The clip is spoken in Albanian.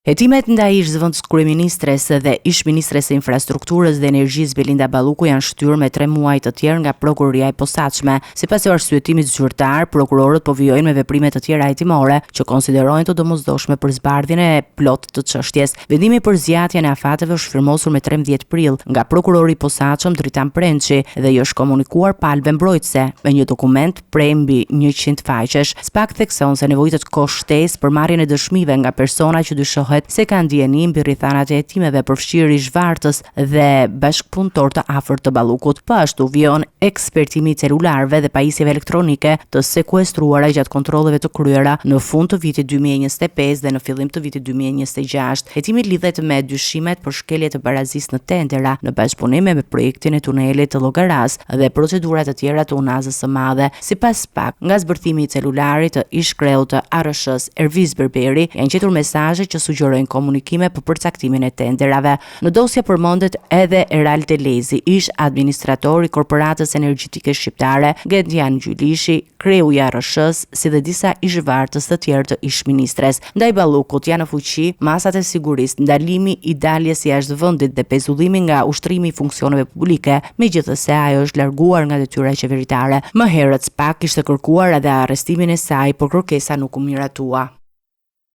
Hetimet ndaj ish-zëvendës kryeministres dhe ish-ministres së infrastrukturës dhe energjisë Belinda Balluku janë shtyr me 3 muaj të tjerë nga prokuroria e posaçme. Sipas arsyetimit zyrtar, prokurorët po vijojnë me veprime të tjera hetimore që konsiderojnë të domosdoshme për zbardhjen e plotë të çështjes. Vendimi për zgjatjen e afateve është firmosur me 13 prill nga prokurori i posaçëm Dritan Prençi dhe i është komunikuar palëve mbrojtëse me një dokument prej mbi 100 faqesh. SPAK thekson se nevojitet kohë shtesë për marrjen e dëshmive nga persona që dyshohet se kanë dieni mbi rrethanat e hetimeve përfshirë ish-vartës dhe bashkëpunëtor të afërt të Ballukut. Po ashtu vijon ekspertimi i celularëve dhe pajisjeve elektronike të sekuestruara gjatë kontrolleve të kryera në fund të vitit 2025 dhe në fillim të vitit 2026. Hetimi lidhet me dyshimet për shkelje të barazisë në tendera në bashkëpunim me projektin e tunelit të Llogaras dhe procedurat të tjera të Unazës së Madhe. Sipas SPAK, nga zbërthimi i celularit të ish-kreut të ARSH-s Erviz Berberi janë gjetur mesazhe që sugjerojnë komunikime për përcaktimin e tenderave. Në dosje përmendet edhe Eral Telezi, ish administrator i Korporatës Energjetike Shqiptare, Gedian Gjylishi, kreu i ARSH-s, si dhe disa ish-vartës të tjerë të ish-ministres. Ndaj Ballukut janë në fuqi masat e sigurisë, ndalimi i daljes jashtë vendit dhe pezullimi nga ushtrimi i funksioneve publike, megjithëse ajo është larguar nga detyra qeveritare. Më herët SPAK kishte kërkuar edhe arrestimin e saj, por kërkesa nuk u miratua.